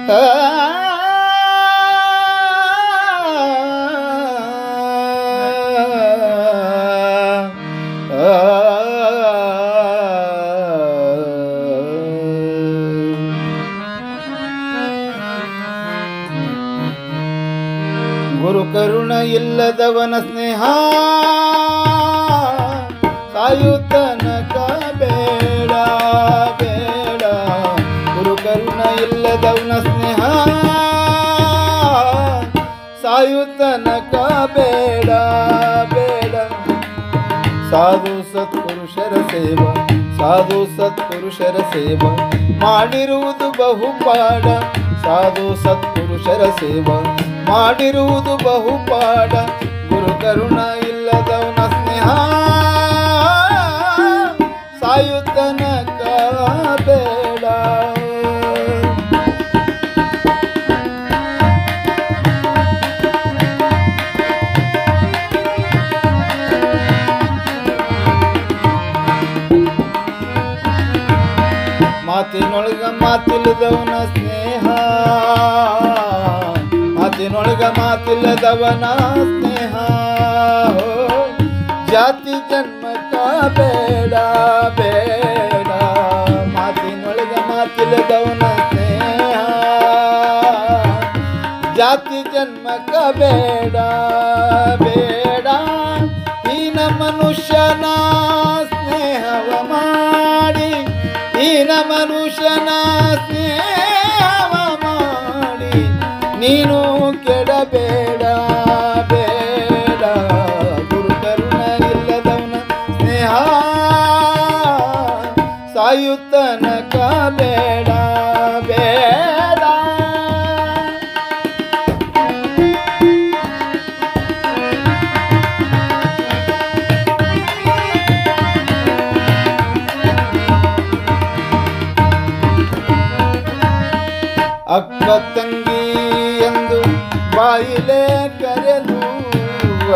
ಗುರು ಕರುಣ ಇಲ್ಲದವನ ಸ್ನೇಹ ಸಾಯುತ್ತನಕ ಬೇಡ ಬೇಡ. ಗುರು ಕರುಣ ಇಲ್ಲದವನ ಸ್ನೇಹ ಸಾಯುತ್ತನಕ ಬೇಡ ಬೇಡ. ಸಾಧು ಸತ್ಪುರುಷರ ಸೇವ ಸಾಧು ಸತ್ಪುರುಷರ ಸೇವ ಮಾಡಿರುವುದು ಬಹುಪಾಡ. ಸಾಧು ಸತ್ಪುರುಷರ ಸೇವ ಮಾಡಿರುವುದು ಬಹುಪಾಡ. ಗುರು ಕರುಣ ಇಲ್ಲದವನ ಸ್ನೇಹ ಸಾಯುತ್ತನಕ ಬೇಡ. ಮಾತಿನೊಳಗ ಮಾತಿಲ್ಲದವನ ಸ್ನೇಹ ಮಾತಿನೊಳಗ ಮಾತಿಲ್ಲದವನ ಸ್ನೇಹ ಜಾತಿ ಜನ್ಮಕ ಬೇಡ ಬೇಡ. ಮಾತಿನೊಳಗ ಮಾತಿಲ್ಲದವನ ಸ್ನೇಹ ಜಾತಿ ಜನ್ಮಕ ಬೇಡ ಬೇಡ. ಹೀನ ಮನುಷ್ಯನ ಸ್ನೇಹವ ಮಾಡಿ ಹೀನ ಮನುಷ್ಯನ ಸ್ನೇಹವ ಮಾಡಿ ನೀನು ಕೆಡಬೇಡ ಬೇಡ. ಗುರು ಕರುಣ ಇಲ್ಲದವನ ಸ್ನೇಹ ಸಾಯುತ್ತನಕ ಬೇಡ ಬೇಡ. ಅಕ್ಕ ತಂಗಿ ಎಂದು ಬಾಯಿಲೆ ಕರೆದು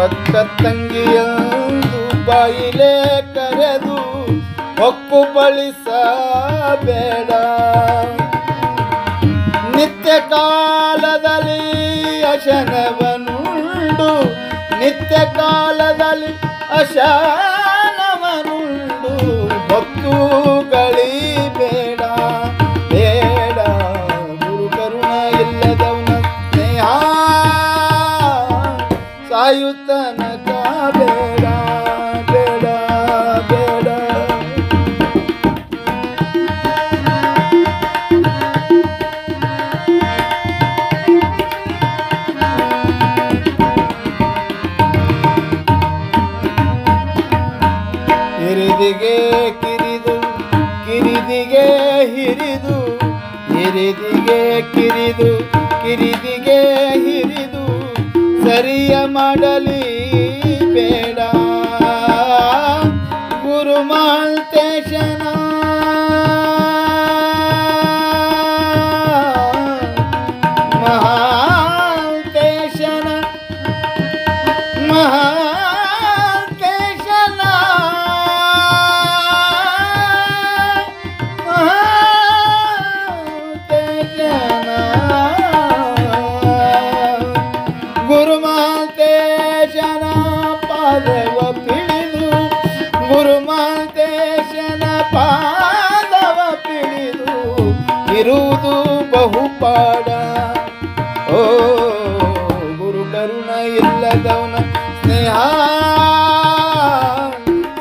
ಅಕ್ಕ ತಂಗಿ ಎಂದು ಬಾಯಿಲೆ ಕರೆದು ಹೊಕ್ಕು ಬಳಸಬೇಡ. ನಿತ್ಯ ಕಾಲದಲ್ಲಿ ಅಶನವನುಂಡು ನಿತ್ಯ ಕಾಲದಲ್ಲಿ ಅಶನವನುಂಡು ಹೊತ್ತು ಗಳಿಬೇಡ ಬೇಡ. ಗುರು ಕರುಣ ಇಲ್ಲದವನ ಸ್ನೇಹ ಸಾಯುತ್ತನಕ ಬೇಡ ಬೇಡ ಬೇಡ. ಹಿರಿದಿಗೆ ಕಿರಿದು ಕಿರಿದಿಗೆ ಹಿರಿದು ಹಿರಿದಿಗೆ ಕಿರಿದು ಕಿರಿದಿಗೆ ಹಿರಿದು ಸರಿಯ ಮಾಡಲಿ ಬೇಡ. ಗುರು ಮಾಲ್ತೇಶನ ಮಹಾಲ್ತೇಶನ ಮಹಾಲ್ತೇಶನ ಗುರು ಮಾಲ್ತೇಶನ ಪಾದವ ಪಿಡಿದು ಗುರು ಮಾಲ್ತೇಶನ ಪಾದವ ಪಿಡಿದು ಇರುವುದು ಬಹುಪಾಡ. ಓ ಗುರು ಕರುಣ ಇಲ್ಲದವನ ಸ್ನೇಹ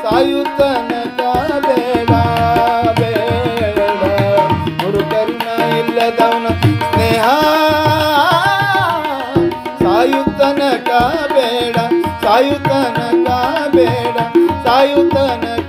ಸಾಯುತ್ತನಕ ಬೇಡ ಬೇಡ. ಗುರು ಕರುಣ ಇಲ್ಲದವನ ಸ್ನೇಹ ಸಾಯುತ್ತನಕ ಬೇಡ ಸಾಯುತ್ತನಕ ಬೇಡ ಸಾಯುತ್ತನಕ